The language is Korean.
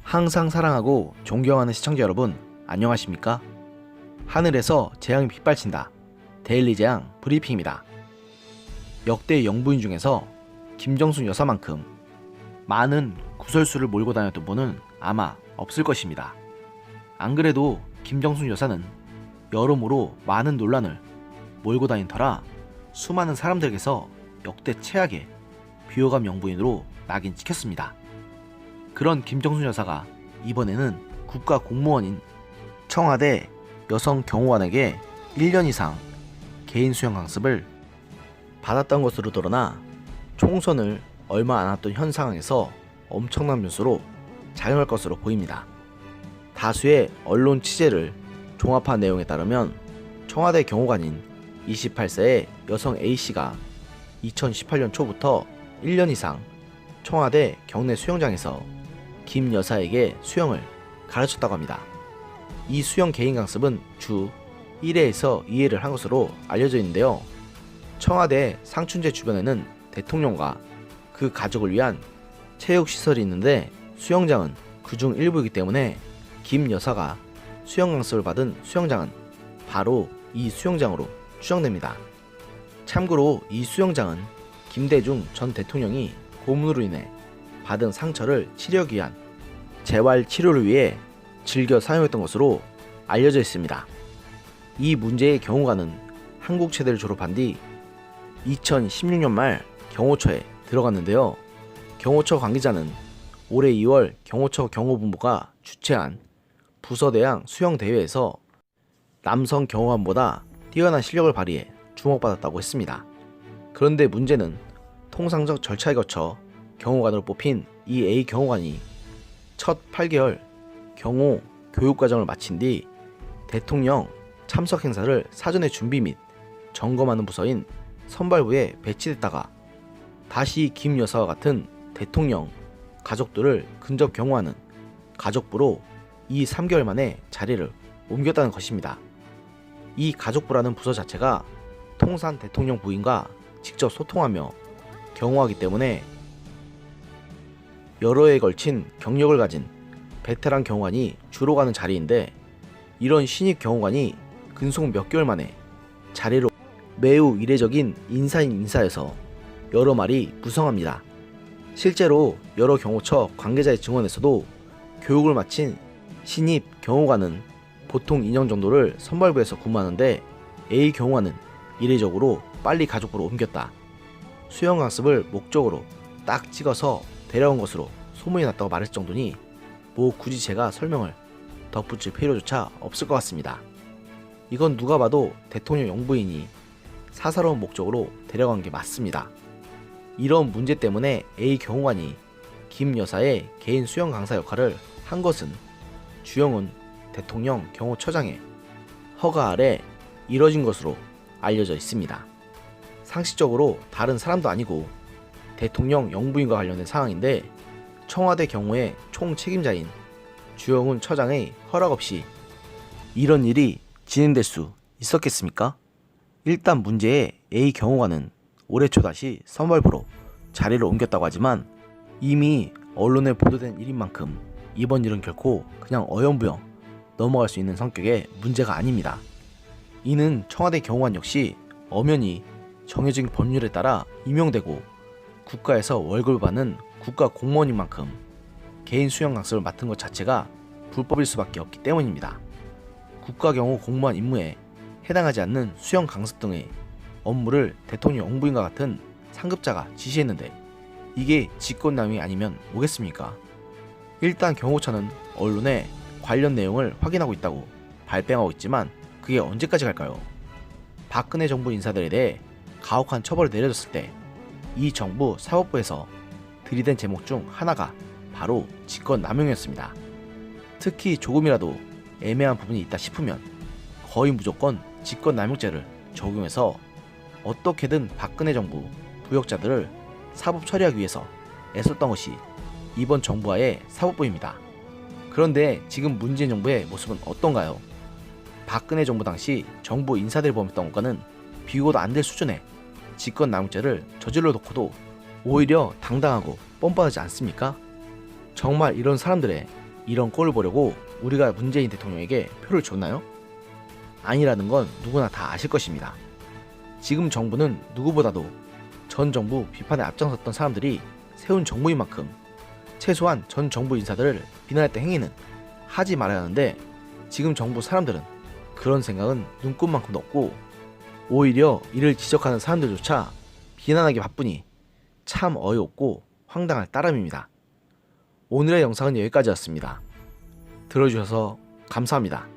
항상 사랑하고 존경하는 시청자 여러분, 안녕하십니까? 하늘에서 재앙이 빗발친다. 데일리 재앙 브리핑입니다. 역대 영부인 중에서 김정순 여사만큼 많은 구설수를 몰고 다녔던 분은 아마 없을 것입니다. 안 그래도 김정순 여사는 여러모로 많은 논란을 몰고 다닌 터라 수많은 사람들에게서 역대 최악의 비호감 영부인으로 낙인 찍혔습니다. 그런 김정순 여사가 이번에는 국가 공무원인 청와대 여성 경호관에게 1년 이상 개인 수영 강습을 받았던 것으로 드러나 총선을 얼마 안 앞둔 현 상황에서 엄청난 변수로 작용할 것으로 보입니다. 다수의 언론 취재를 종합한 내용에 따르면 청와대 경호관인 28세의 여성 A씨가 2018년 초부터 1년 이상 청와대 경내 수영장에서 김 여사에게 수영을 가르쳤다고 합니다. 이 수영 개인 강습은 주 1회에서 2회를 한 것으로 알려져 있는데요. 청와대 상춘제 주변에는 대통령과 그 가족을 위한 체육시설이 있는데 수영장은 그중 일부이기 때문에 김 여사가 수영 강습을 받은 수영장은 바로 이 수영장으로 추정됩니다. 참고로 이 수영장은 김대중 전 대통령이 고문으로 인해 받은 상처를 치료하기 위한 재활치료를 위해 즐겨 사용했던 것으로 알려져 있습니다. 이 문제의 경호관은 한국체대를 졸업한 뒤 2016년 말 경호처에 들어갔는데요. 경호처 관계자는 올해 2월 경호처 경호본부가 주최한 부서대항 수영대회에서 남성 경호관보다 뛰어난 실력을 발휘해 주목받았다고 했습니다. 그런데 문제는 통상적 절차에 거쳐 경호관으로 뽑힌 이 A 경호관이 첫 8개월 경호 교육과정을 마친 뒤 대통령 참석 행사를 사전에 준비 및 점검하는 부서인 선발부에 배치됐다가 다시 김 여사와 같은 대통령 가족들을 근접 경호하는 가족부로 이 3개월 만에 자리를 옮겼다는 것입니다. 이 가족부라는 부서 자체가 통산 대통령 부인과 직접 소통하며 경호하기 때문에 여러 해에 걸친 경력을 가진 베테랑 경호관이 주로 가는 자리인데 이런 신입 경호관이 근속 몇 개월 만에 자리로 매우 이례적인 인사인 인사에서 여러 말이 무성합니다. 실제로 여러 경호처 관계자의 증언에서도 교육을 마친 신입 경호관은 보통 2년 정도를 선발부에서 근무하는데 A 경호관은 이례적으로 빨리 가족부로 옮겼다. 수영 강습을 목적으로 딱 찍어서 데려온 것으로 소문이 났다고 말했을 정도니 뭐 굳이 제가 설명을 덧붙일 필요조차 없을 것 같습니다. 이건 누가 봐도 대통령 영부인이 사사로운 목적으로 데려간 게 맞습니다. 이런 문제 때문에 A 경호관이 김 여사의 개인 수영 강사 역할을 한 것은 주영훈 대통령 경호처장의 허가 아래 이뤄진 것으로 알려져 있습니다. 상식적으로 다른 사람도 아니고 대통령 영부인과 관련된 상황인데 청와대 경호의 총책임자인 주영훈 처장의 허락 없이 이런 일이 진행될 수 있었겠습니까? 일단 문제의 A 경호관은 올해 초 다시 선발부로 자리를 옮겼다고 하지만 이미 언론에 보도된 일인 만큼 이번 일은 결코 그냥 어영부영 넘어갈 수 있는 성격의 문제가 아닙니다. 이는 청와대 경호관 역시 엄연히 정해진 법률에 따라 임용되고 국가에서 월급을 받는 국가 공무원인 만큼 개인 수영 강습을 맡은 것 자체가 불법일 수밖에 없기 때문입니다. 국가경호 공무원 임무에 해당하지 않는 수영 강습 등의 업무를 대통령 영부인과 같은 상급자가 지시했는데 이게 직권남용이 아니면 뭐겠습니까? 일단 경호처는 언론에 관련 내용을 확인하고 있다고 발뺌하고 있지만 그게 언제까지 갈까요? 박근혜 정부 인사들에 대해 가혹한 처벌을 내려졌을 때 이 정부 사법부에서 들이댄 제목 중 하나가 바로 직권남용이었습니다. 특히 조금이라도 애매한 부분이 있다 싶으면 거의 무조건 직권남용죄를 적용해서 어떻게든 박근혜 정부 부역자들을 사법 처리하기 위해서 애썼던 것이 이번 정부와의 사법부입니다. 그런데 지금 문재인 정부의 모습은 어떤가요? 박근혜 정부 당시 정부 인사들이 범했던 것과는 비교도 안 될 수준의 직권남용죄를 저질러 놓고도 오히려 당당하고 뻔뻔하지 않습니까? 정말 이런 사람들의 이런 꼴을 보려고 우리가 문재인 대통령에게 표를 줬나요? 아니라는 건 누구나 다 아실 것입니다. 지금 정부는 누구보다도 전 정부 비판에 앞장섰던 사람들이 세운 정부인 만큼 최소한 전 정부 인사들을 비난했던 행위는 하지 말아야 하는데, 지금 정부 사람들은 그런 생각은 눈꼽만큼도 없고 오히려 이를 지적하는 사람들조차 비난하기 바쁘니 참 어이없고 황당할 따름입니다. 오늘의 영상은 여기까지였습니다. 들어주셔서 감사합니다.